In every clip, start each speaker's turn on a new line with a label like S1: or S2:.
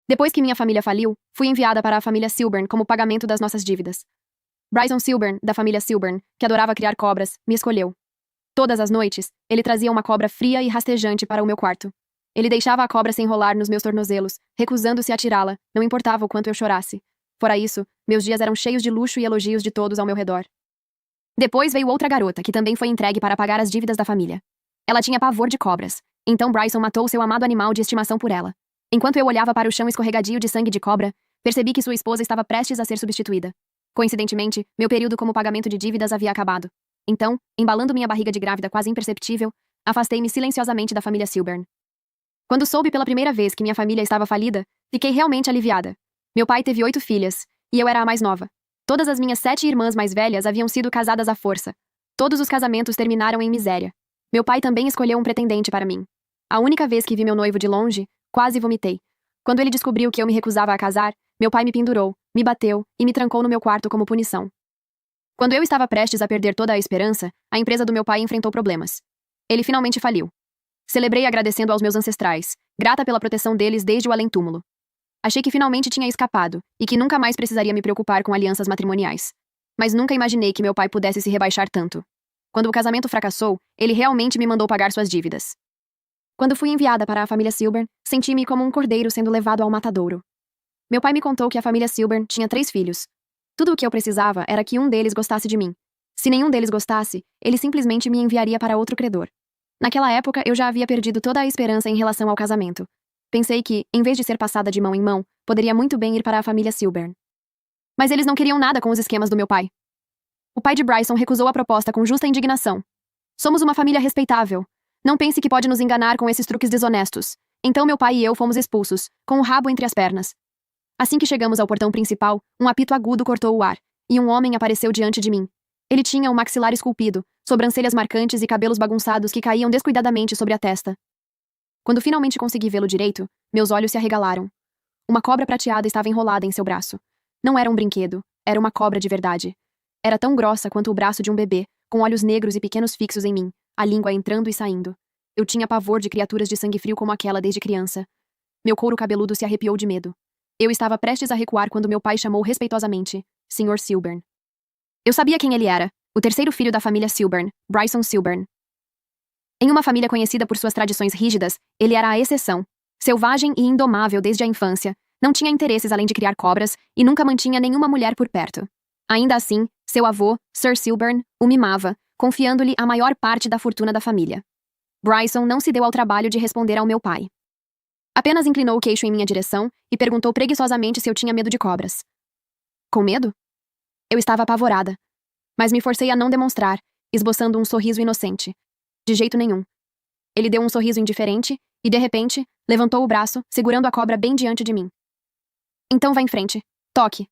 S1: Depois que minha família faliu, fui enviada para a família Silburn como pagamento das nossas dívidas. Bryson Silburn, da família Silburn, que adorava criar cobras, me escolheu. Todas as noites, ele trazia uma cobra fria e rastejante para o meu quarto. Ele deixava a cobra se enrolar nos meus tornozelos, recusando-se a tirá-la, não importava o quanto eu chorasse. Fora isso, meus dias eram cheios de luxo e elogios de todos ao meu redor. Depois veio outra garota, que também foi entregue para pagar as dívidas da família. Ela tinha pavor de cobras, então Bryson matou seu amado animal de estimação por ela. Enquanto eu olhava para o chão escorregadio de sangue de cobra, percebi que sua esposa estava prestes a ser substituída. Coincidentemente, meu período como pagamento de dívidas havia acabado. Então, embalando minha barriga de grávida quase imperceptível, afastei-me silenciosamente da família Silburn. Quando soube pela primeira vez que minha família estava falida, fiquei realmente aliviada. Meu pai teve 8 filhas, e eu era a mais nova. Todas as minhas 7 irmãs mais velhas haviam sido casadas à força. Todos os casamentos terminaram em miséria. Meu pai também escolheu um pretendente para mim. A única vez que vi meu noivo de longe, quase vomitei. Quando ele descobriu que eu me recusava a casar, meu pai me pendurou, me bateu e me trancou no meu quarto como punição. Quando eu estava prestes a perder toda a esperança, a empresa do meu pai enfrentou problemas. Ele finalmente faliu. Celebrei agradecendo aos meus ancestrais, grata pela proteção deles desde o além-túmulo. Achei que finalmente tinha escapado e que nunca mais precisaria me preocupar com alianças matrimoniais. Mas nunca imaginei que meu pai pudesse se rebaixar tanto. Quando o casamento fracassou, ele realmente me mandou pagar suas dívidas. Quando fui enviada para a família Silburn, senti-me como um cordeiro sendo levado ao matadouro. Meu pai me contou que a família Silburn tinha 3 filhos. Tudo o que eu precisava era que um deles gostasse de mim. Se nenhum deles gostasse, ele simplesmente me enviaria para outro credor. Naquela época, eu já havia perdido toda a esperança em relação ao casamento. Pensei que, em vez de ser passada de mão em mão, poderia muito bem ir para a família Silburn. Mas eles não queriam nada com os esquemas do meu pai. O pai de Bryson recusou a proposta com justa indignação. Somos uma família respeitável. Não pense que pode nos enganar com esses truques desonestos. Então meu pai e eu fomos expulsos, com o rabo entre as pernas. Assim que chegamos ao portão principal, um apito agudo cortou o ar, e um homem apareceu diante de mim. Ele tinha o maxilar esculpido, sobrancelhas marcantes e cabelos bagunçados que caíam descuidadamente sobre a testa. Quando finalmente consegui vê-lo direito, meus olhos se arregalaram. Uma cobra prateada estava enrolada em seu braço. Não era um brinquedo, era uma cobra de verdade. Era tão grossa quanto o braço de um bebê, com olhos negros e pequenos fixos em mim, a língua entrando e saindo. Eu tinha pavor de criaturas de sangue frio como aquela desde criança. Meu couro cabeludo se arrepiou de medo. Eu estava prestes a recuar quando meu pai chamou respeitosamente, Sr. Silburn. Eu sabia quem ele era, o terceiro filho da família Silburn, Bryson Silburn. Em uma família conhecida por suas tradições rígidas, ele era a exceção. Selvagem e indomável desde a infância, não tinha interesses além de criar cobras e nunca mantinha nenhuma mulher por perto. Ainda assim, seu avô, Sir Silburn, o mimava, confiando-lhe a maior parte da fortuna da família. Bryson não se deu ao trabalho de responder ao meu pai. Apenas inclinou o queixo em minha direção e perguntou preguiçosamente se eu tinha medo de cobras. Com medo? Eu estava apavorada, mas me forcei a não demonstrar, esboçando um sorriso inocente. De jeito nenhum. Ele deu um sorriso indiferente e, de repente, levantou o braço, segurando a cobra bem diante de mim. Então vá em frente. Toque.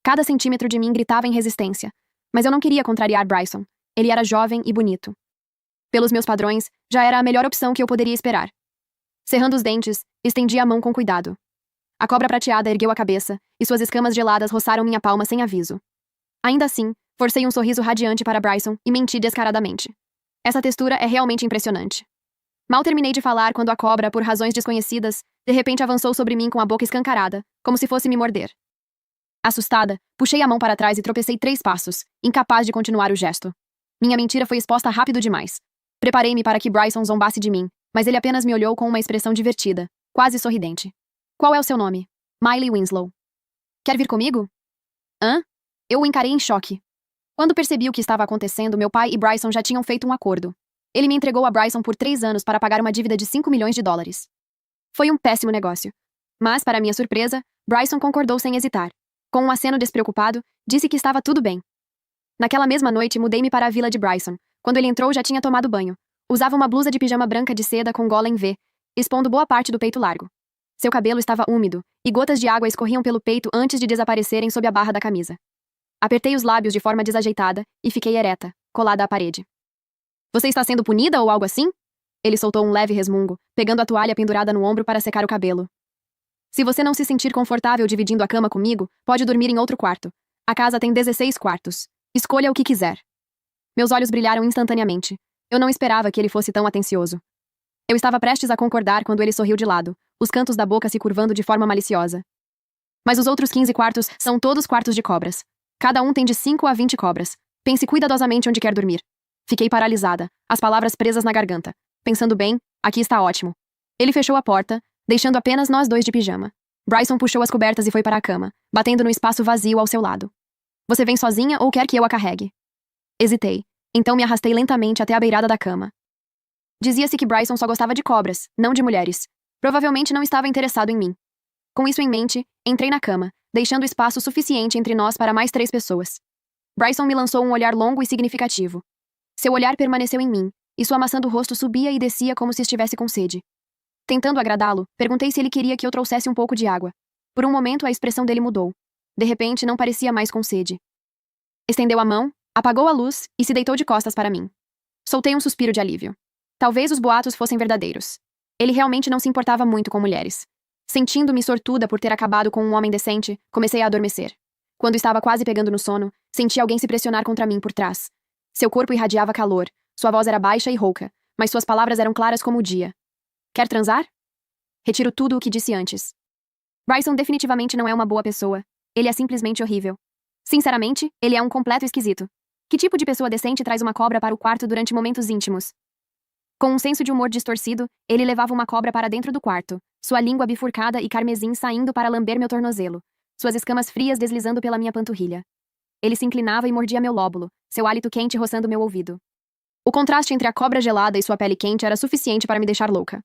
S1: Cada centímetro de mim gritava em resistência, mas eu não queria contrariar Bryson. Ele era jovem e bonito. Pelos meus padrões, já era a melhor opção que eu poderia esperar. Cerrando os dentes, estendi a mão com cuidado. A cobra prateada ergueu a cabeça, e suas escamas geladas roçaram minha palma sem aviso. Ainda assim, forcei um sorriso radiante para Bryson e menti descaradamente. Essa textura é realmente impressionante. Mal terminei de falar quando a cobra, por razões desconhecidas, de repente avançou sobre mim com a boca escancarada, como se fosse me morder. Assustada, puxei a mão para trás e tropecei 3 passos, incapaz de continuar o gesto. Minha mentira foi exposta rápido demais. Preparei-me para que Bryson zombasse de mim, mas ele apenas me olhou com uma expressão divertida, quase sorridente. Qual é o seu nome? Miley Winslow. Quer vir comigo? Hã? Eu o encarei em choque. Quando percebi o que estava acontecendo, meu pai e Bryson já tinham feito um acordo. Ele me entregou a Bryson por 3 anos para pagar uma dívida de $5 milhões. Foi um péssimo negócio. Mas, para minha surpresa, Bryson concordou sem hesitar. Com um aceno despreocupado, disse que estava tudo bem. Naquela mesma noite, mudei-me para a vila de Bryson. Quando ele entrou, já tinha tomado banho. Usava uma blusa de pijama branca de seda com gola em V, expondo boa parte do peito largo. Seu cabelo estava úmido, e gotas de água escorriam pelo peito antes de desaparecerem sob a barra da camisa. Apertei os lábios de forma desajeitada e fiquei ereta, colada à parede. Você está sendo punida ou algo assim? Ele soltou um leve resmungo, pegando a toalha pendurada no ombro para secar o cabelo. Se você não se sentir confortável dividindo a cama comigo, pode dormir em outro quarto. A casa tem 16 quartos. Escolha o que quiser. Meus olhos brilharam instantaneamente. Eu não esperava que ele fosse tão atencioso. Eu estava prestes a concordar quando ele sorriu de lado, os cantos da boca se curvando de forma maliciosa. Mas os outros 15 quartos são todos quartos de cobras. Cada um tem de 5 a 20 cobras. Pense cuidadosamente onde quer dormir. Fiquei paralisada, as palavras presas na garganta. Pensando bem, aqui está ótimo. Ele fechou a porta, deixando apenas nós dois de pijama. Bryson puxou as cobertas e foi para a cama, batendo no espaço vazio ao seu lado. Você vem sozinha ou quer que eu a carregue? Hesitei. Então me arrastei lentamente até a beirada da cama. Dizia-se que Bryson só gostava de cobras, não de mulheres. Provavelmente não estava interessado em mim. Com isso em mente, entrei na cama, deixando espaço suficiente entre nós para mais 3 pessoas. Bryson me lançou um olhar longo e significativo. Seu olhar permaneceu em mim, e sua maçã do rosto subia e descia como se estivesse com sede. Tentando agradá-lo, perguntei se ele queria que eu trouxesse um pouco de água. Por um momento a expressão dele mudou. De repente, não parecia mais com sede. Estendeu a mão, apagou a luz e se deitou de costas para mim. Soltei um suspiro de alívio. Talvez os boatos fossem verdadeiros. Ele realmente não se importava muito com mulheres. Sentindo-me sortuda por ter acabado com um homem decente, comecei a adormecer. Quando estava quase pegando no sono, senti alguém se pressionar contra mim por trás. Seu corpo irradiava calor, sua voz era baixa e rouca, mas suas palavras eram claras como o dia. Quer transar? Retiro tudo o que disse antes. Bryson definitivamente não é uma boa pessoa. Ele é simplesmente horrível. Sinceramente, ele é um completo esquisito. Que tipo de pessoa decente traz uma cobra para o quarto durante momentos íntimos? Com um senso de humor distorcido, ele levava uma cobra para dentro do quarto, sua língua bifurcada e carmesim saindo para lamber meu tornozelo, suas escamas frias deslizando pela minha panturrilha. Ele se inclinava e mordia meu lóbulo, seu hálito quente roçando meu ouvido. O contraste entre a cobra gelada e sua pele quente era suficiente para me deixar louca.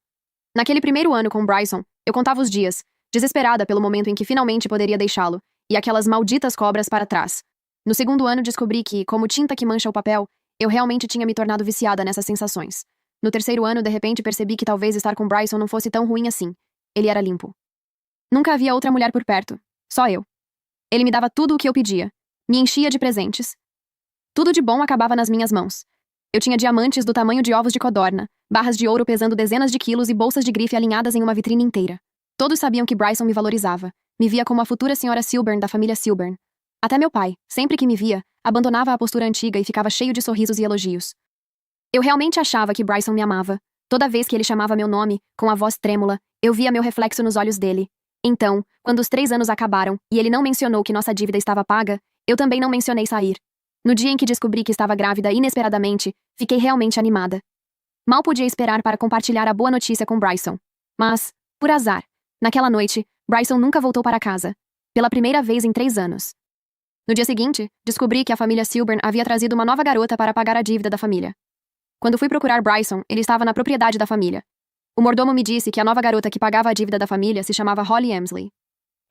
S1: Naquele primeiro ano com Bryson, eu contava os dias, desesperada pelo momento em que finalmente poderia deixá-lo, e aquelas malditas cobras para trás. No segundo ano descobri que, como tinta que mancha o papel, eu realmente tinha me tornado viciada nessas sensações. No terceiro ano, de repente percebi que talvez estar com Bryson não fosse tão ruim assim. Ele era limpo. Nunca havia outra mulher por perto, só eu. Ele me dava tudo o que eu pedia, me enchia de presentes. Tudo de bom acabava nas minhas mãos. Eu tinha diamantes do tamanho de ovos de codorna, barras de ouro pesando dezenas de quilos e bolsas de grife alinhadas em uma vitrine inteira. Todos sabiam que Bryson me valorizava, me via como a futura senhora Silburn da família Silburn. Até meu pai, sempre que me via, abandonava a postura antiga e ficava cheio de sorrisos e elogios. Eu realmente achava que Bryson me amava. Toda vez que ele chamava meu nome, com a voz trêmula, eu via meu reflexo nos olhos dele. Então, quando os 3 anos acabaram e ele não mencionou que nossa dívida estava paga, eu também não mencionei sair. No dia em que descobri que estava grávida inesperadamente, fiquei realmente animada. Mal podia esperar para compartilhar a boa notícia com Bryson. Mas, por azar, naquela noite, Bryson nunca voltou para casa. Pela primeira vez em 3 anos. No dia seguinte, descobri que a família Silburn havia trazido uma nova garota para pagar a dívida da família. Quando fui procurar Bryson, ele estava na propriedade da família. O mordomo me disse que a nova garota que pagava a dívida da família se chamava Holly Emsley.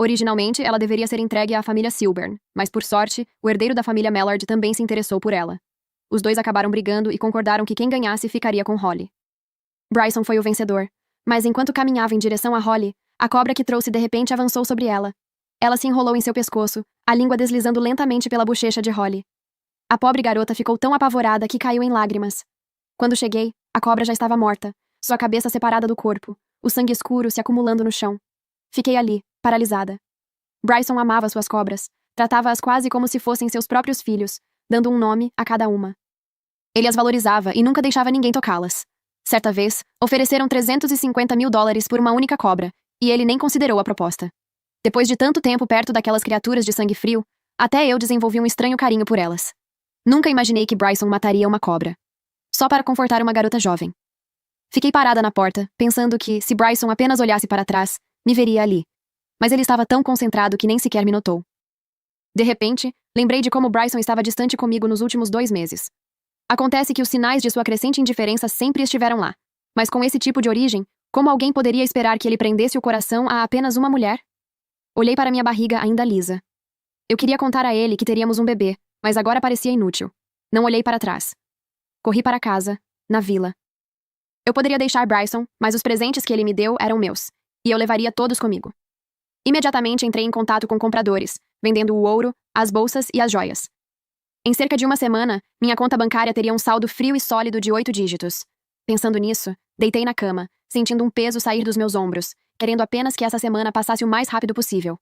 S1: Originalmente, ela deveria ser entregue à família Silburn, mas por sorte, o herdeiro da família Mallard também se interessou por ela. Os dois acabaram brigando e concordaram que quem ganhasse ficaria com Holly. Bryson foi o vencedor, mas enquanto caminhava em direção a Holly, a cobra que trouxe de repente avançou sobre ela. Ela se enrolou em seu pescoço, a língua deslizando lentamente pela bochecha de Holly. A pobre garota ficou tão apavorada que caiu em lágrimas. Quando cheguei, a cobra já estava morta, sua cabeça separada do corpo, o sangue escuro se acumulando no chão. Fiquei ali, paralisada. Bryson amava suas cobras, tratava-as quase como se fossem seus próprios filhos, dando um nome a cada uma. Ele as valorizava e nunca deixava ninguém tocá-las. Certa vez, ofereceram $350 mil por uma única cobra, e ele nem considerou a proposta. Depois de tanto tempo perto daquelas criaturas de sangue frio, até eu desenvolvi um estranho carinho por elas. Nunca imaginei que Bryson mataria uma cobra. Só para confortar uma garota jovem. Fiquei parada na porta, pensando que, se Bryson apenas olhasse para trás, me veria ali. Mas ele estava tão concentrado que nem sequer me notou. De repente, lembrei de como Bryson estava distante comigo nos últimos 2 meses. Acontece que os sinais de sua crescente indiferença sempre estiveram lá. Mas com esse tipo de origem, como alguém poderia esperar que ele prendesse o coração a apenas uma mulher? Olhei para minha barriga ainda lisa. Eu queria contar a ele que teríamos um bebê, mas agora parecia inútil. Não olhei para trás. Corri para casa, na vila. Eu poderia deixar Bryson, mas os presentes que ele me deu eram meus, e eu levaria todos comigo. Imediatamente entrei em contato com compradores, vendendo o ouro, as bolsas e as joias. Em cerca de uma semana, minha conta bancária teria um saldo frio e sólido de 8 dígitos. Pensando nisso, deitei na cama, sentindo um peso sair dos meus ombros, querendo apenas que essa semana passasse o mais rápido possível.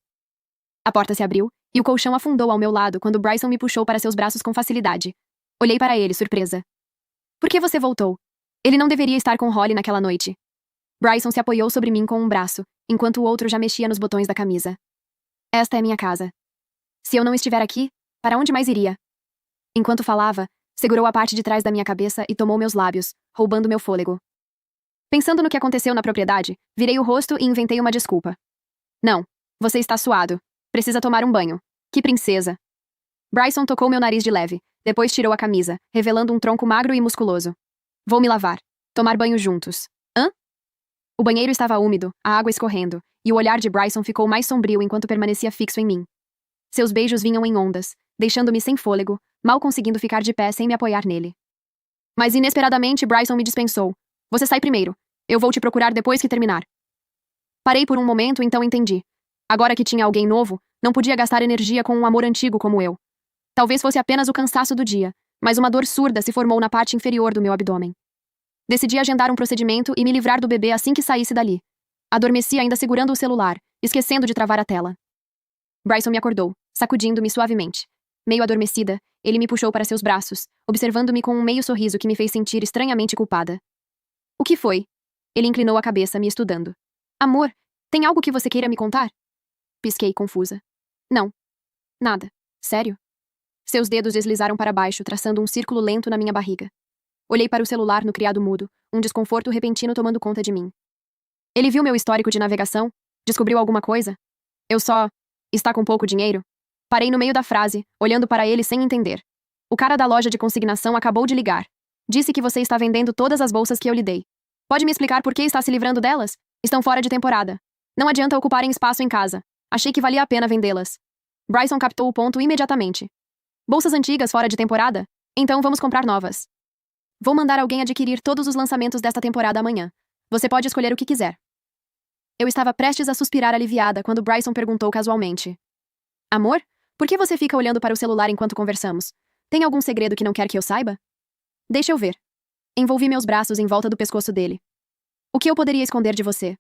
S1: A porta se abriu, e o colchão afundou ao meu lado quando Bryson me puxou para seus braços com facilidade. Olhei para ele, surpresa. Por que você voltou? Ele não deveria estar com Holly naquela noite. Bryson se apoiou sobre mim com um braço, enquanto o outro já mexia nos botões da camisa. Esta é minha casa. Se eu não estiver aqui, para onde mais iria? Enquanto falava, segurou a parte de trás da minha cabeça e tomou meus lábios, roubando meu fôlego. Pensando no que aconteceu na propriedade, virei o rosto e inventei uma desculpa. Não, você está suado. Precisa tomar um banho. Que princesa. Bryson tocou meu nariz de leve, depois tirou a camisa, revelando um tronco magro e musculoso. Vou me lavar. Tomar banho juntos. Hã? O banheiro estava úmido, a água escorrendo, e o olhar de Bryson ficou mais sombrio enquanto permanecia fixo em mim. Seus beijos vinham em ondas, deixando-me sem fôlego, mal conseguindo ficar de pé sem me apoiar nele. Mas inesperadamente Bryson me dispensou. Você sai primeiro. Eu vou te procurar depois que terminar. Parei por um momento, então entendi. Agora que tinha alguém novo, não podia gastar energia com um amor antigo como eu. Talvez fosse apenas o cansaço do dia, mas uma dor surda se formou na parte inferior do meu abdômen. Decidi agendar um procedimento e me livrar do bebê assim que saísse dali. Adormeci ainda segurando o celular, esquecendo de travar a tela. Bryson me acordou, sacudindo-me suavemente. Meio adormecida, ele me puxou para seus braços, observando-me com um meio sorriso que me fez sentir estranhamente culpada. O que foi? Ele inclinou a cabeça, me estudando. Amor, tem algo que você queira me contar? Pisquei, confusa. Não. Nada. Sério? Seus dedos deslizaram para baixo, traçando um círculo lento na minha barriga. Olhei para o celular no criado mudo, um desconforto repentino tomando conta de mim. Ele viu meu histórico de navegação? Descobriu alguma coisa? Eu só... Está com pouco dinheiro? Parei no meio da frase, olhando para ele sem entender. O cara da loja de consignação acabou de ligar. Disse que você está vendendo todas as bolsas que eu lhe dei. Pode me explicar por que está se livrando delas? Estão fora de temporada. Não adianta ocuparem espaço em casa. Achei que valia a pena vendê-las. Bryson captou o ponto imediatamente. Bolsas antigas fora de temporada? Então vamos comprar novas. Vou mandar alguém adquirir todos os lançamentos desta temporada amanhã. Você pode escolher o que quiser. Eu estava prestes a suspirar aliviada quando Bryson perguntou casualmente. Amor, por que você fica olhando para o celular enquanto conversamos? Tem algum segredo que não quer que eu saiba? Deixa eu ver. Envolvi meus braços em volta do pescoço dele. O que eu poderia esconder de você?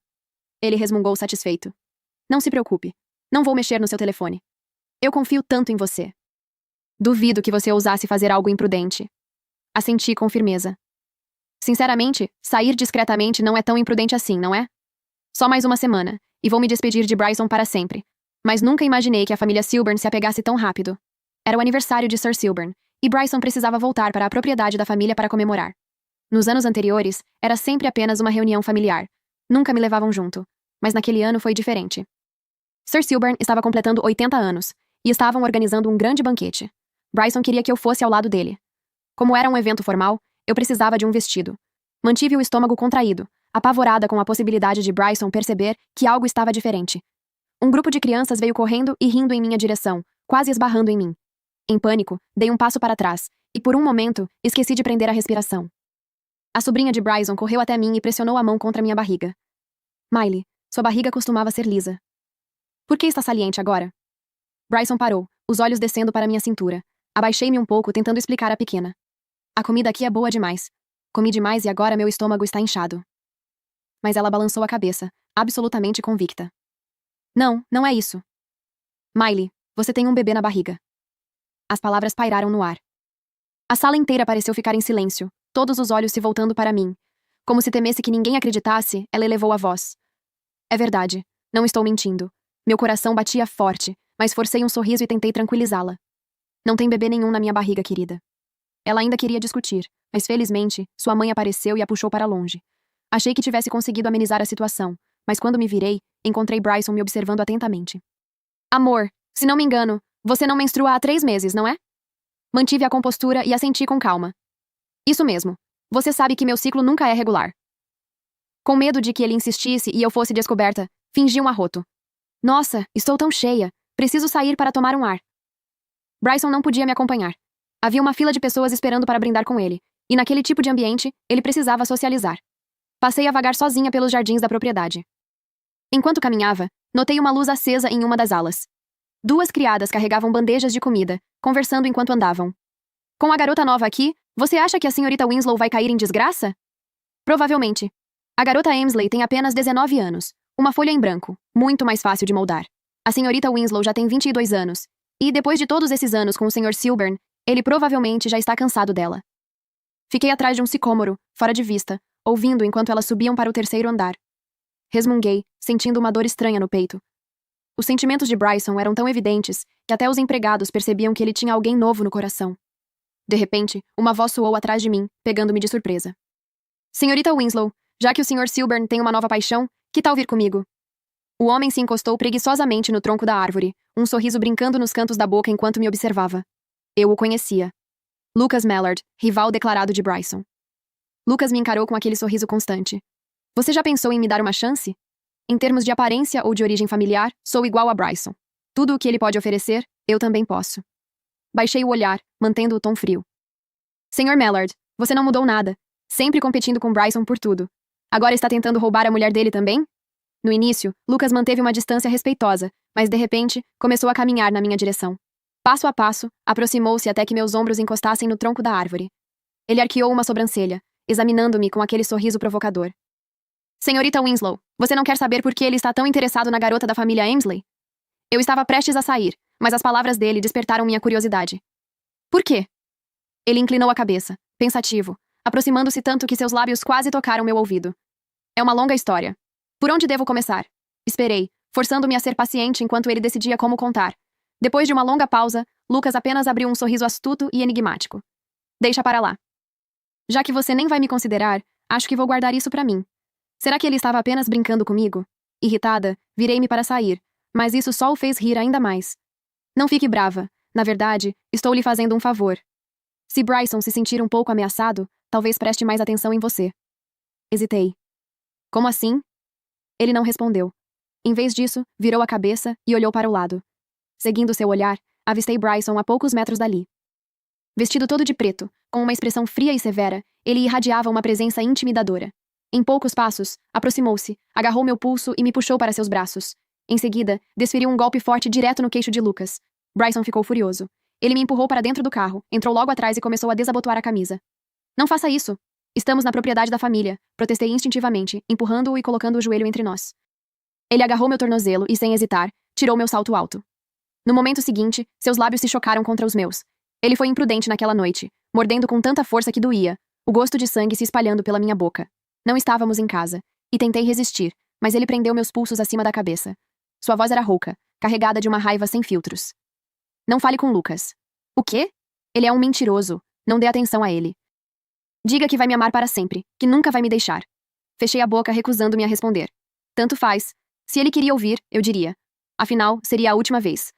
S1: Ele resmungou satisfeito. Não se preocupe. Não vou mexer no seu telefone. Eu confio tanto em você. Duvido que você ousasse fazer algo imprudente. Assenti com firmeza. Sinceramente, sair discretamente não é tão imprudente assim, não é? Só mais uma semana, e vou me despedir de Bryson para sempre. Mas nunca imaginei que a família Silburn se apegasse tão rápido. Era o aniversário de Sir Silburn, e Bryson precisava voltar para a propriedade da família para comemorar. Nos anos anteriores, era sempre apenas uma reunião familiar. Nunca me levavam junto. Mas naquele ano foi diferente. Sir Silburn estava completando 80 anos, e estavam organizando um grande banquete. Bryson queria que eu fosse ao lado dele. Como era um evento formal, eu precisava de um vestido. Mantive o estômago contraído, apavorada com a possibilidade de Bryson perceber que algo estava diferente. Um grupo de crianças veio correndo e rindo em minha direção, quase esbarrando em mim. Em pânico, dei um passo para trás, e por um momento, esqueci de prender a respiração. A sobrinha de Bryson correu até mim e pressionou a mão contra minha barriga. Miley, sua barriga costumava ser lisa. Por que está saliente agora? Bryson parou, os olhos descendo para minha cintura. Abaixei-me um pouco, tentando explicar à pequena. A comida aqui é boa demais. Comi demais e agora meu estômago está inchado. Mas ela balançou a cabeça, absolutamente convicta. Não, não é isso. Miley, você tem um bebê na barriga. As palavras pairaram no ar. A sala inteira pareceu ficar em silêncio, todos os olhos se voltando para mim. Como se temesse que ninguém acreditasse, ela elevou a voz. É verdade, não estou mentindo. Meu coração batia forte, mas forcei um sorriso e tentei tranquilizá-la. Não tem bebê nenhum na minha barriga, querida. Ela ainda queria discutir, mas felizmente, sua mãe apareceu e a puxou para longe. Achei que tivesse conseguido amenizar a situação, mas quando me virei, encontrei Bryson me observando atentamente. Amor, se não me engano, você não menstrua há 3 meses, não é? Mantive a compostura e assenti com calma. Isso mesmo. Você sabe que meu ciclo nunca é regular. Com medo de que ele insistisse e eu fosse descoberta, fingi um arroto. Nossa, estou tão cheia. Preciso sair para tomar um ar. Bryson não podia me acompanhar. Havia uma fila de pessoas esperando para brindar com ele, e naquele tipo de ambiente, ele precisava socializar. Passei a vagar sozinha pelos jardins da propriedade. Enquanto caminhava, notei uma luz acesa em uma das alas. 2 criadas carregavam bandejas de comida, conversando enquanto andavam. Com a garota nova aqui, você acha que a senhorita Winslow vai cair em desgraça? Provavelmente. A garota Emsley tem apenas 19 anos, uma folha em branco, muito mais fácil de moldar. A senhorita Winslow já tem 22 anos, e depois de todos esses anos com o Sr. Silburn, ele provavelmente já está cansado dela. Fiquei atrás de um sicômoro, fora de vista, ouvindo enquanto elas subiam para o 3º andar. Resmunguei, sentindo uma dor estranha no peito. Os sentimentos de Bryson eram tão evidentes que até os empregados percebiam que ele tinha alguém novo no coração. De repente, uma voz soou atrás de mim, pegando-me de surpresa. Senhorita Winslow, já que o Sr. Silburn tem uma nova paixão, que tal vir comigo? O homem se encostou preguiçosamente no tronco da árvore, um sorriso brincando nos cantos da boca enquanto me observava. Eu o conhecia. Lucas Mallard, rival declarado de Bryson. Lucas me encarou com aquele sorriso constante. Você já pensou em me dar uma chance? Em termos de aparência ou de origem familiar, sou igual a Bryson. Tudo o que ele pode oferecer, eu também posso. Baixei o olhar, mantendo o tom frio. Sr. Mallard, você não mudou nada. Sempre competindo com Bryson por tudo. Agora está tentando roubar a mulher dele também? No início, Lucas manteve uma distância respeitosa, mas de repente, começou a caminhar na minha direção. Passo a passo, aproximou-se até que meus ombros encostassem no tronco da árvore. Ele arqueou uma sobrancelha, examinando-me com aquele sorriso provocador. Senhorita Winslow, você não quer saber por que ele está tão interessado na garota da família Amesley? Eu estava prestes a sair, mas as palavras dele despertaram minha curiosidade. Por quê? Ele inclinou a cabeça, pensativo, aproximando-se tanto que seus lábios quase tocaram meu ouvido. É uma longa história. Por onde devo começar? Esperei, forçando-me a ser paciente enquanto ele decidia como contar. Depois de uma longa pausa, Lucas apenas abriu um sorriso astuto e enigmático. Deixa para lá. Já que você nem vai me considerar, acho que vou guardar isso para mim. Será que ele estava apenas brincando comigo? Irritada, virei-me para sair, mas isso só o fez rir ainda mais. Não fique brava. Na verdade, estou lhe fazendo um favor. Se Bryson se sentir um pouco ameaçado, talvez preste mais atenção em você. Hesitei. Como assim? Ele não respondeu. Em vez disso, virou a cabeça e olhou para o lado. Seguindo seu olhar, avistei Bryson a poucos metros dali. Vestido todo de preto, com uma expressão fria e severa, ele irradiava uma presença intimidadora. Em poucos passos, aproximou-se, agarrou meu pulso e me puxou para seus braços. Em seguida, desferiu um golpe forte direto no queixo de Lucas. Bryson ficou furioso. Ele me empurrou para dentro do carro, entrou logo atrás e começou a desabotoar a camisa. Não faça isso! Estamos na propriedade da família, protestei instintivamente, empurrando-o e colocando o joelho entre nós. Ele agarrou meu tornozelo e, sem hesitar, tirou meu salto alto. No momento seguinte, seus lábios se chocaram contra os meus. Ele foi imprudente naquela noite, mordendo com tanta força que doía, o gosto de sangue se espalhando pela minha boca. Não estávamos em casa, e tentei resistir, mas ele prendeu meus pulsos acima da cabeça. Sua voz era rouca, carregada de uma raiva sem filtros. Não fale com Lucas. O quê? Ele é um mentiroso. Não dê atenção a ele. Diga que vai me amar para sempre, que nunca vai me deixar. Fechei a boca, recusando-me a responder. Tanto faz. Se ele queria ouvir, eu diria. Afinal, seria a última vez.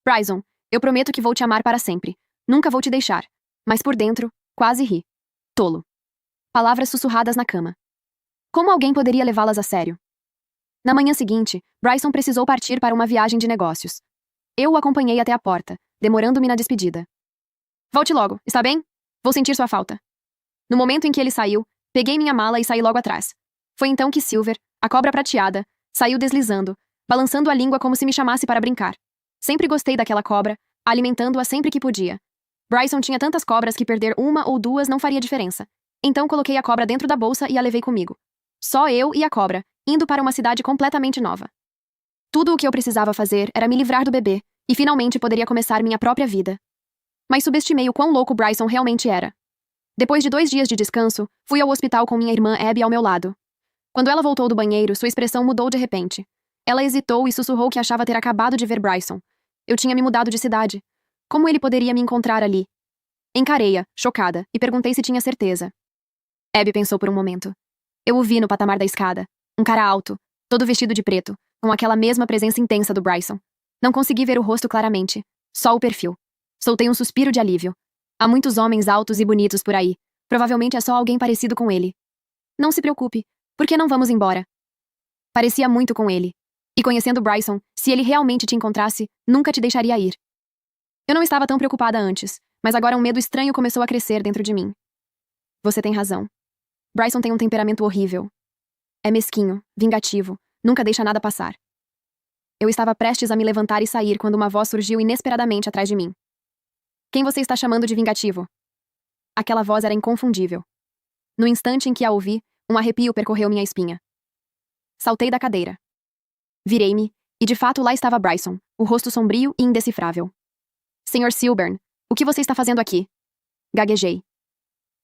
S1: Bryson, eu prometo que vou te amar para sempre. Nunca vou te deixar. Mas por dentro, quase ri. Tolo. Palavras sussurradas na cama. Como alguém poderia levá-las a sério? Na manhã seguinte, Bryson precisou partir para uma viagem de negócios. Eu o acompanhei até a porta, demorando-me na despedida. Volte logo, está bem? Vou sentir sua falta. No momento em que ele saiu, peguei minha mala e saí logo atrás. Foi então que Silver, a cobra prateada, saiu deslizando, balançando a língua como se me chamasse para brincar. Sempre gostei daquela cobra, alimentando-a sempre que podia. Bryson tinha tantas cobras que perder uma ou duas não faria diferença. Então coloquei a cobra dentro da bolsa e a levei comigo. Só eu e a cobra, indo para uma cidade completamente nova. Tudo o que eu precisava fazer era me livrar do bebê, e finalmente poderia começar minha própria vida. Mas subestimei o quão louco Bryson realmente era. Depois de 2 dias de descanso, fui ao hospital com minha irmã Abby ao meu lado. Quando ela voltou do banheiro, sua expressão mudou de repente. Ela hesitou e sussurrou que achava ter acabado de ver Bryson. Eu tinha me mudado de cidade. Como ele poderia me encontrar ali? Encarei-a, chocada, e perguntei se tinha certeza. Abby pensou por um momento. Eu o vi no patamar da escada. Um cara alto, todo vestido de preto, com aquela mesma presença intensa do Bryson. Não consegui ver o rosto claramente, só o perfil. Soltei um suspiro de alívio. Há muitos homens altos e bonitos por aí. Provavelmente é só alguém parecido com ele. Não se preocupe, por que não vamos embora? Parecia muito com ele. E conhecendo Bryson, se ele realmente te encontrasse, nunca te deixaria ir. Eu não estava tão preocupada antes, mas agora um medo estranho começou a crescer dentro de mim. Você tem razão. Bryson tem um temperamento horrível. É mesquinho, vingativo, nunca deixa nada passar. Eu estava prestes a me levantar e sair quando uma voz surgiu inesperadamente atrás de mim. Quem você está chamando de vingativo? Aquela voz era inconfundível. No instante em que a ouvi, um arrepio percorreu minha espinha. Saltei da cadeira. Virei-me, e de fato lá estava Bryson, o rosto sombrio e indecifrável. Sr. Silburn, o que você está fazendo aqui? Gaguejei.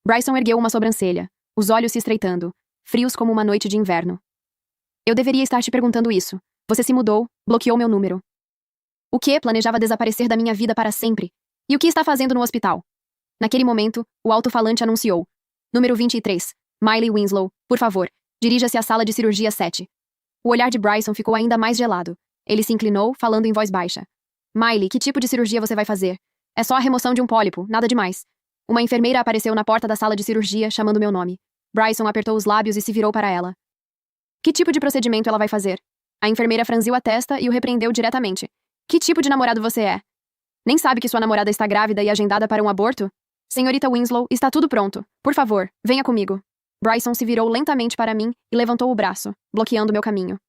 S1: Bryson ergueu uma sobrancelha, os olhos se estreitando, frios como uma noite de inverno. Eu deveria estar te perguntando isso. Você se mudou, bloqueou meu número. O que? Planejava desaparecer da minha vida para sempre. E o que está fazendo no hospital? Naquele momento, o alto-falante anunciou. Número 23. Miley Winslow, por favor, dirija-se à sala de cirurgia 7. O olhar de Bryson ficou ainda mais gelado. Ele se inclinou, falando em voz baixa. Miley, que tipo de cirurgia você vai fazer? É só a remoção de um pólipo, nada demais. Uma enfermeira apareceu na porta da sala de cirurgia, chamando meu nome. Bryson apertou os lábios e se virou para ela. Que tipo de procedimento ela vai fazer? A enfermeira franziu a testa e o repreendeu diretamente. Que tipo de namorado você é? Nem sabe que sua namorada está grávida e agendada para um aborto? Senhorita Winslow, está tudo pronto. Por favor, venha comigo. Bryson se virou lentamente para mim e levantou o braço, bloqueando meu caminho.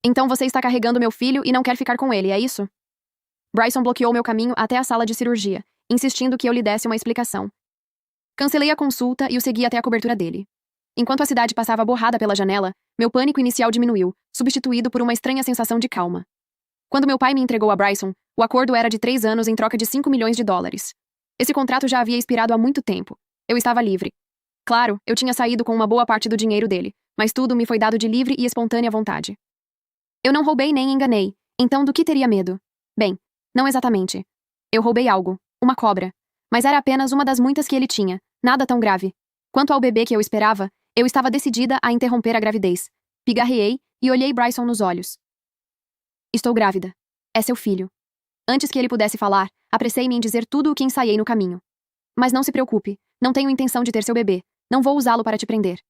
S1: Então você está carregando meu filho e não quer ficar com ele, é isso? Bryson bloqueou meu caminho até a sala de cirurgia, insistindo que eu lhe desse uma explicação. Cancelei a consulta e o segui até a cobertura dele. Enquanto a cidade passava borrada pela janela, meu pânico inicial diminuiu, substituído por uma estranha sensação de calma. Quando meu pai me entregou a Bryson, o acordo era de 3 anos em troca de $5 milhões. Esse contrato já havia expirado há muito tempo. Eu estava livre. Claro, eu tinha saído com uma boa parte do dinheiro dele, mas tudo me foi dado de livre e espontânea vontade. Eu não roubei nem enganei, então do que teria medo? Bem, não exatamente. Eu roubei algo, uma cobra. Mas era apenas uma das muitas que ele tinha, nada tão grave. Quanto ao bebê que eu esperava, eu estava decidida a interromper a gravidez. Pigarreei e olhei Bryson nos olhos. Estou grávida. É seu filho. Antes que ele pudesse falar, apressei-me em dizer tudo o que ensaiei no caminho. Mas não se preocupe, não tenho intenção de ter seu bebê. Não vou usá-lo para te prender.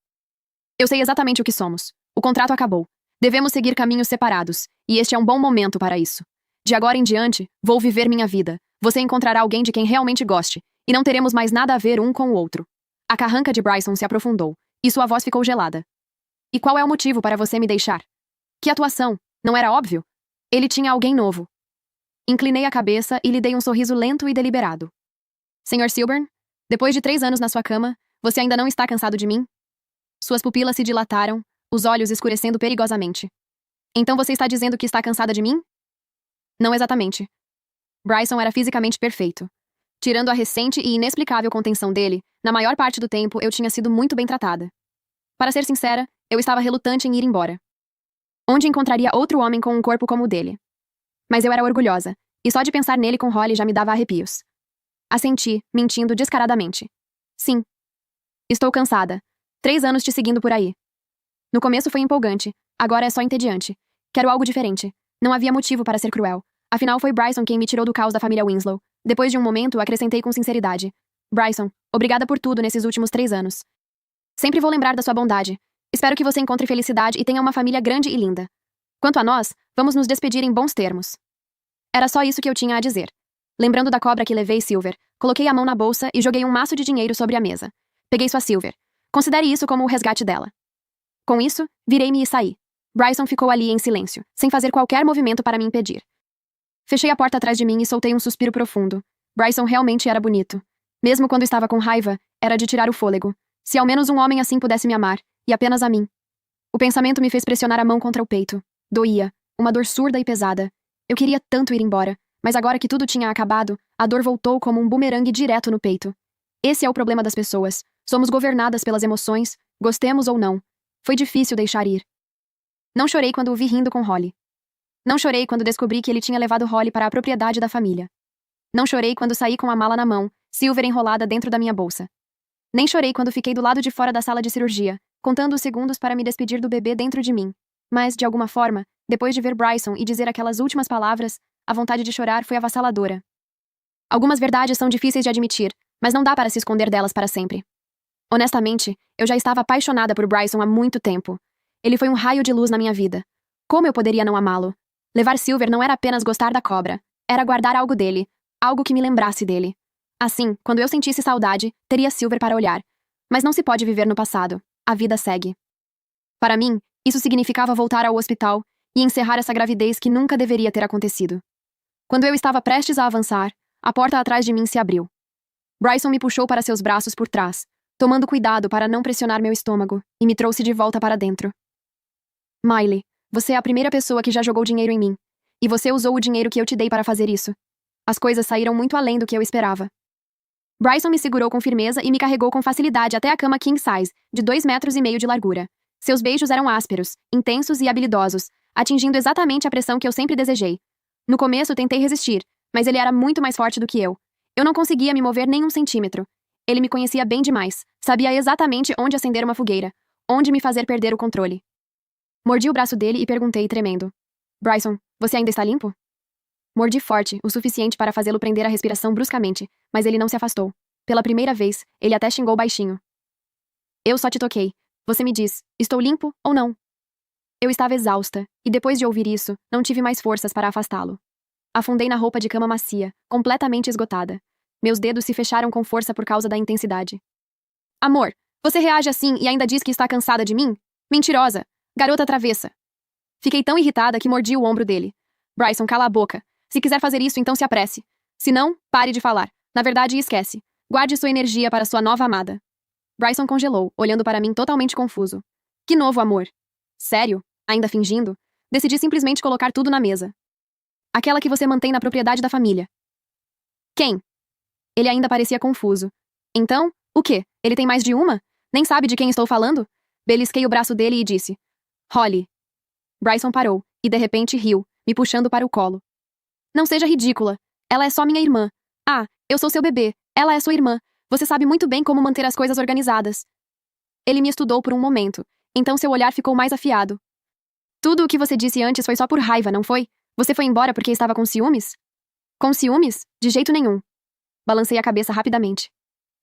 S1: Eu sei exatamente o que somos. O contrato acabou. Devemos seguir caminhos separados, e este é um bom momento para isso. De agora em diante, vou viver minha vida. Você encontrará alguém de quem realmente goste, e não teremos mais nada a ver um com o outro. A carranca de Bryson se aprofundou, e sua voz ficou gelada. E qual é o motivo para você me deixar? Que atuação? Não era óbvio? Ele tinha alguém novo. Inclinei a cabeça e lhe dei um sorriso lento e deliberado. Sr. Silburn, depois de 3 anos na sua cama, você ainda não está cansado de mim? Suas pupilas se dilataram, os olhos escurecendo perigosamente. Então você está dizendo que está cansada de mim? Não exatamente. Bryson era fisicamente perfeito. Tirando a recente e inexplicável contenção dele, na maior parte do tempo eu tinha sido muito bem tratada. Para ser sincera, eu estava relutante em ir embora. Onde encontraria outro homem com um corpo como o dele? Mas eu era orgulhosa, e só de pensar nele com Holly já me dava arrepios. Assenti, mentindo descaradamente. Sim. Estou cansada. 3 anos te seguindo por aí. No começo foi empolgante, agora é só entediante. Quero algo diferente. Não havia motivo para ser cruel. Afinal, foi Bryson quem me tirou do caos da família Winslow. Depois de um momento, acrescentei com sinceridade. Bryson, obrigada por tudo nesses últimos 3 anos. Sempre vou lembrar da sua bondade. Espero que você encontre felicidade e tenha uma família grande e linda. Quanto a nós, vamos nos despedir em bons termos. Era só isso que eu tinha a dizer. Lembrando da cobra que levei, Silver, coloquei a mão na bolsa e joguei um maço de dinheiro sobre a mesa. Peguei sua Silver. Considere isso como o resgate dela. Com isso, virei-me e saí. Bryson ficou ali em silêncio, sem fazer qualquer movimento para me impedir. Fechei a porta atrás de mim e soltei um suspiro profundo. Bryson realmente era bonito. Mesmo quando estava com raiva, era de tirar o fôlego. Se ao menos um homem assim pudesse me amar, e apenas a mim. O pensamento me fez pressionar a mão contra o peito. Doía, uma dor surda e pesada. Eu queria tanto ir embora, mas agora que tudo tinha acabado, a dor voltou como um bumerangue direto no peito. Esse é o problema das pessoas. Somos governadas pelas emoções, gostemos ou não. Foi difícil deixar ir. Não chorei quando o vi rindo com Holly. Não chorei quando descobri que ele tinha levado Holly para a propriedade da família. Não chorei quando saí com a mala na mão, Silver enrolada dentro da minha bolsa. Nem chorei quando fiquei do lado de fora da sala de cirurgia, contando os segundos para me despedir do bebê dentro de mim. Mas, de alguma forma, depois de ver Bryson e dizer aquelas últimas palavras, a vontade de chorar foi avassaladora. Algumas verdades são difíceis de admitir, mas não dá para se esconder delas para sempre. Honestamente, eu já estava apaixonada por Bryson há muito tempo. Ele foi um raio de luz na minha vida. Como eu poderia não amá-lo? Levar Silver não era apenas gostar da cobra, era guardar algo dele, algo que me lembrasse dele. Assim, quando eu sentisse saudade, teria Silver para olhar. Mas não se pode viver no passado. A vida segue. Para mim, isso significava voltar ao hospital e encerrar essa gravidez que nunca deveria ter acontecido. Quando eu estava prestes a avançar, a porta atrás de mim se abriu. Bryson me puxou para seus braços por trás, tomando cuidado para não pressionar meu estômago, e me trouxe de volta para dentro. Miley, você é a primeira pessoa que já jogou dinheiro em mim. E você usou o dinheiro que eu te dei para fazer isso. As coisas saíram muito além do que eu esperava. Bryson me segurou com firmeza e me carregou com facilidade até a cama king size, de 2,5 metros de largura. Seus beijos eram ásperos, intensos e habilidosos, atingindo exatamente a pressão que eu sempre desejei. No começo tentei resistir, mas ele era muito mais forte do que eu. Eu não conseguia me mover nem um centímetro. Ele me conhecia bem demais, sabia exatamente onde acender uma fogueira, onde me fazer perder o controle. Mordi o braço dele e perguntei, tremendo: Bryson, você ainda está limpo? Mordi forte, o suficiente para fazê-lo prender a respiração bruscamente, mas ele não se afastou. Pela primeira vez, ele até xingou baixinho. Eu só te toquei. Você me diz, estou limpo ou não? Eu estava exausta, e depois de ouvir isso, não tive mais forças para afastá-lo. Afundei na roupa de cama macia, completamente esgotada. Meus dedos se fecharam com força por causa da intensidade. Amor, você reage assim e ainda diz que está cansada de mim? Mentirosa! Garota travessa! Fiquei tão irritada que mordi o ombro dele. Bryson, cala a boca. Se quiser fazer isso, então se apresse. Se não, pare de falar. Na verdade, esquece. Guarde sua energia para sua nova amada. Bryson congelou, olhando para mim totalmente confuso. Que novo amor? Sério? Ainda fingindo? Decidi simplesmente colocar tudo na mesa. Aquela que você mantém na propriedade da família. Quem? Ele ainda parecia confuso. Então, o quê? Ele tem mais de uma? Nem sabe de quem estou falando? Belisquei o braço dele e disse: Holly. Bryson parou, e de repente riu, me puxando para o colo. Não seja ridícula. Ela é só minha irmã. Ah, eu sou seu bebê. Ela é sua irmã. Você sabe muito bem como manter as coisas organizadas. Ele me estudou por um momento, então seu olhar ficou mais afiado. Tudo o que você disse antes foi só por raiva, não foi? Você foi embora porque estava com ciúmes? Com ciúmes? De jeito nenhum. Balancei a cabeça rapidamente.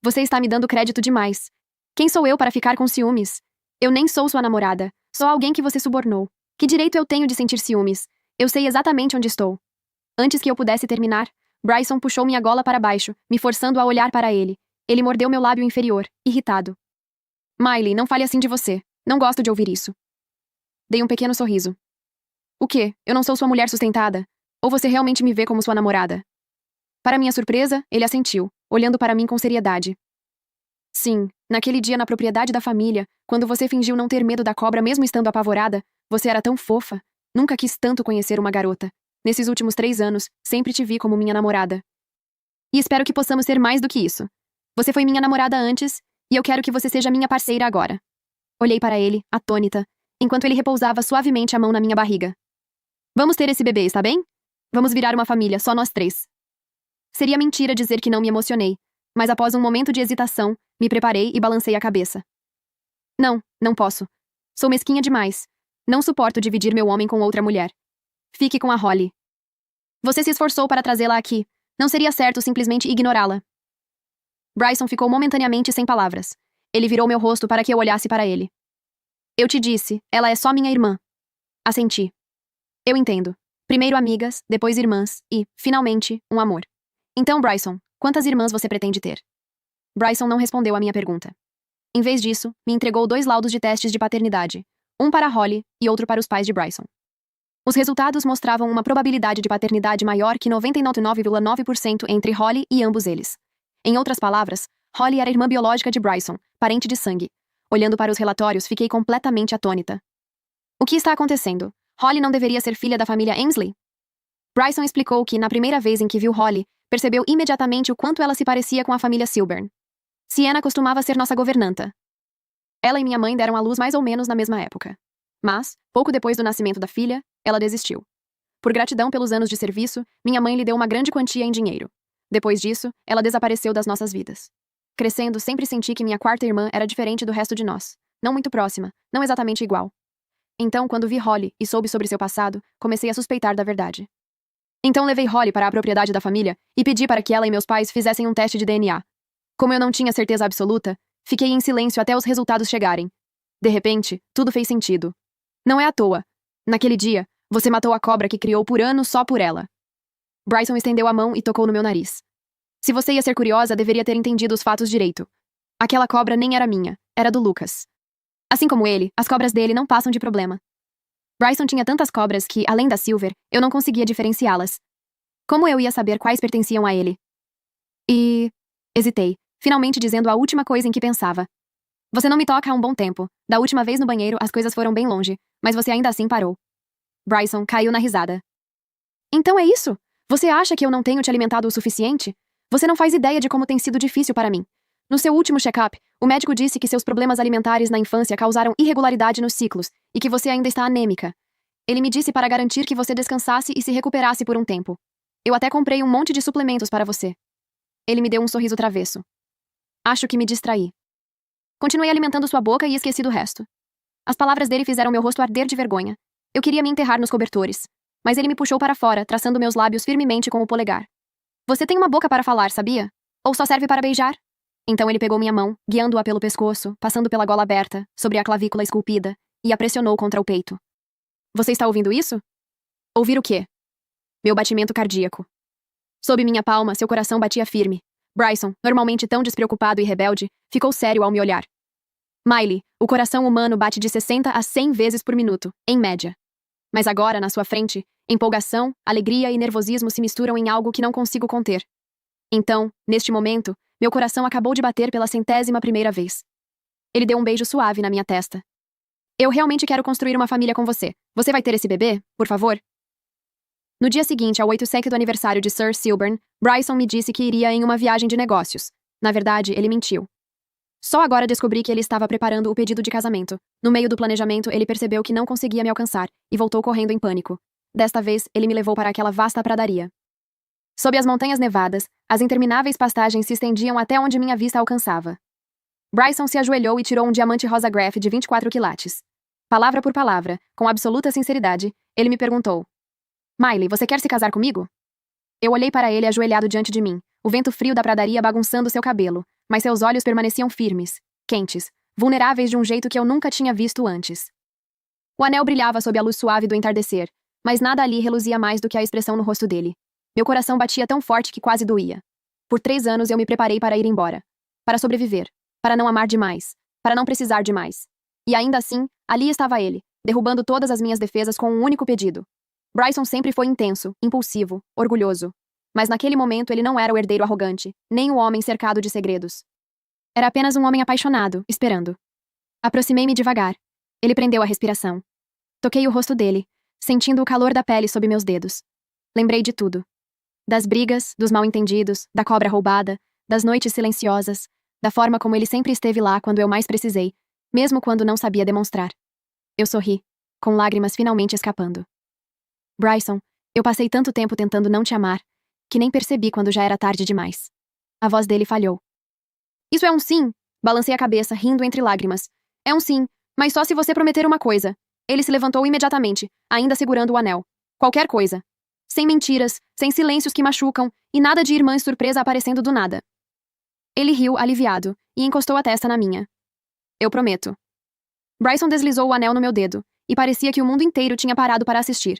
S1: Você está me dando crédito demais. Quem sou eu para ficar com ciúmes? Eu nem sou sua namorada, sou alguém que você subornou. Que direito eu tenho de sentir ciúmes? Eu sei exatamente onde estou. Antes que eu pudesse terminar, Bryson puxou minha gola para baixo, me forçando a olhar para ele. Ele mordeu meu lábio inferior, irritado. Miley, não fale assim de você. Não gosto de ouvir isso. Dei um pequeno sorriso. O quê? Eu não sou sua mulher sustentada? Ou você realmente me vê como sua namorada? Para minha surpresa, ele assentiu, olhando para mim com seriedade. Sim, naquele dia na propriedade da família, quando você fingiu não ter medo da cobra mesmo estando apavorada, você era tão fofa. Nunca quis tanto conhecer uma garota. Nesses últimos 3 anos, sempre te vi como minha namorada. E espero que possamos ser mais do que isso. Você foi minha namorada antes, e eu quero que você seja minha parceira agora. Olhei para ele, atônita, enquanto ele repousava suavemente a mão na minha barriga. Vamos ter esse bebê, está bem? Vamos virar uma família, só nós 3. Seria mentira dizer que não me emocionei, mas após um momento de hesitação, me preparei e balancei a cabeça. Não, não posso. Sou mesquinha demais. Não suporto dividir meu homem com outra mulher. Fique com a Holly. Você se esforçou para trazê-la aqui. Não seria certo simplesmente ignorá-la. Bryson ficou momentaneamente sem palavras. Ele virou meu rosto para que eu olhasse para ele. Eu te disse, ela é só minha irmã. Assenti. Eu entendo. Primeiro amigas, depois irmãs e, finalmente, um amor. Então, Bryson, quantas irmãs você pretende ter? Bryson não respondeu à minha pergunta. Em vez disso, me entregou 2 laudos de testes de paternidade, um para Holly e outro para os pais de Bryson. Os resultados mostravam uma probabilidade de paternidade maior que 99,9% entre Holly e ambos eles. Em outras palavras, Holly era irmã biológica de Bryson, parente de sangue. Olhando para os relatórios, fiquei completamente atônita. O que está acontecendo? Holly não deveria ser filha da família Ainsley? Bryson explicou que, na primeira vez em que viu Holly, percebeu imediatamente o quanto ela se parecia com a família Silburn. Sienna costumava ser nossa governanta. Ela e minha mãe deram à luz mais ou menos na mesma época. Mas, pouco depois do nascimento da filha, ela desistiu. Por gratidão pelos anos de serviço, minha mãe lhe deu uma grande quantia em dinheiro. Depois disso, ela desapareceu das nossas vidas. Crescendo, sempre senti que minha quarta irmã era diferente do resto de nós. Não muito próxima, não exatamente igual. Então, quando vi Holly e soube sobre seu passado, comecei a suspeitar da verdade. Então levei Holly para a propriedade da família e pedi para que ela e meus pais fizessem um teste de DNA. Como eu não tinha certeza absoluta, fiquei em silêncio até os resultados chegarem. De repente, tudo fez sentido. Não é à toa. Naquele dia, você matou a cobra que criou por anos só por ela. Bryson estendeu a mão e tocou no meu nariz. Se você ia ser curiosa, deveria ter entendido os fatos direito. Aquela cobra nem era minha, era do Lucas. Assim como ele, as cobras dele não passam de problema. Bryson tinha tantas cobras que, além da Silver, eu não conseguia diferenciá-las. Como eu ia saber quais pertenciam a ele? Hesitei, finalmente dizendo a última coisa em que pensava. Você não me toca há um bom tempo. Da última vez no banheiro, as coisas foram bem longe, mas você ainda assim parou. Bryson caiu na risada. Então é isso? Você acha que eu não tenho te alimentado o suficiente? Você não faz ideia de como tem sido difícil para mim. No seu último check-up, o médico disse que seus problemas alimentares na infância causaram irregularidade nos ciclos e que você ainda está anêmica. Ele me disse para garantir que você descansasse e se recuperasse por um tempo. Eu até comprei um monte de suplementos para você. Ele me deu um sorriso travesso. Acho que me distraí. Continuei alimentando sua boca e esqueci do resto. As palavras dele fizeram meu rosto arder de vergonha. Eu queria me enterrar nos cobertores. Mas ele me puxou para fora, traçando meus lábios firmemente com o polegar. Você tem uma boca para falar, sabia? Ou só serve para beijar? Então ele pegou minha mão, guiando-a pelo pescoço, passando pela gola aberta, sobre a clavícula esculpida, e a pressionou contra o peito. Você está ouvindo isso? Ouvir o quê? Meu batimento cardíaco. Sob minha palma, seu coração batia firme. Bryson, normalmente tão despreocupado e rebelde, ficou sério ao me olhar. Miley, o coração humano bate de 60 a 100 vezes por minuto, em média. Mas agora, na sua frente, empolgação, alegria e nervosismo se misturam em algo que não consigo conter. Então, neste momento, meu coração acabou de bater pela 100ª vez. Ele deu um beijo suave na minha testa. Eu realmente quero construir uma família com você. Você vai ter esse bebê, por favor? No dia seguinte ao 82º aniversário de Sir Silburn, Bryson me disse que iria em uma viagem de negócios. Na verdade, ele mentiu. Só agora descobri que ele estava preparando o pedido de casamento. No meio do planejamento, ele percebeu que não conseguia me alcançar e voltou correndo em pânico. Desta vez, ele me levou para aquela vasta pradaria. Sob as montanhas nevadas, as intermináveis pastagens se estendiam até onde minha vista alcançava. Bryson se ajoelhou e tirou um diamante rosa Graf de 24 quilates. Palavra por palavra, com absoluta sinceridade, ele me perguntou: Miley, você quer se casar comigo? Eu olhei para ele ajoelhado diante de mim, o vento frio da pradaria bagunçando seu cabelo, mas seus olhos permaneciam firmes, quentes, vulneráveis de um jeito que eu nunca tinha visto antes. O anel brilhava sob a luz suave do entardecer, mas nada ali reluzia mais do que a expressão no rosto dele. Meu coração batia tão forte que quase doía. Por 3 anos eu me preparei para ir embora. Para sobreviver. Para não amar demais. Para não precisar de mais. E ainda assim, ali estava ele, derrubando todas as minhas defesas com um único pedido. Bryson sempre foi intenso, impulsivo, orgulhoso. Mas naquele momento ele não era o herdeiro arrogante, nem o homem cercado de segredos. Era apenas um homem apaixonado, esperando. Aproximei-me devagar. Ele prendeu a respiração. Toquei o rosto dele, sentindo o calor da pele sob meus dedos. Lembrei de tudo. Das brigas, dos mal-entendidos, da cobra roubada, das noites silenciosas, da forma como ele sempre esteve lá quando eu mais precisei, mesmo quando não sabia demonstrar. Eu sorri, com lágrimas finalmente escapando. Bryson, eu passei tanto tempo tentando não te amar, que nem percebi quando já era tarde demais. A voz dele falhou. Isso é um sim, balancei a cabeça, rindo entre lágrimas. É um sim, mas só se você prometer uma coisa. Ele se levantou imediatamente, ainda segurando o anel. Qualquer coisa. Sem mentiras, sem silêncios que machucam, e nada de irmã surpresa aparecendo do nada. Ele riu, aliviado, e encostou a testa na minha. Eu prometo. Bryson deslizou o anel no meu dedo, e parecia que o mundo inteiro tinha parado para assistir.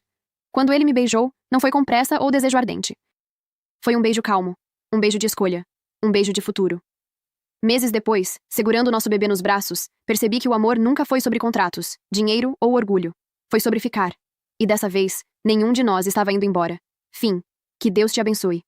S1: Quando ele me beijou, não foi com pressa ou desejo ardente. Foi um beijo calmo, um beijo de escolha, um beijo de futuro. Meses depois, segurando nosso bebê nos braços, percebi que o amor nunca foi sobre contratos, dinheiro ou orgulho. Foi sobre ficar. E dessa vez, nenhum de nós estava indo embora. Fim. Que Deus te abençoe.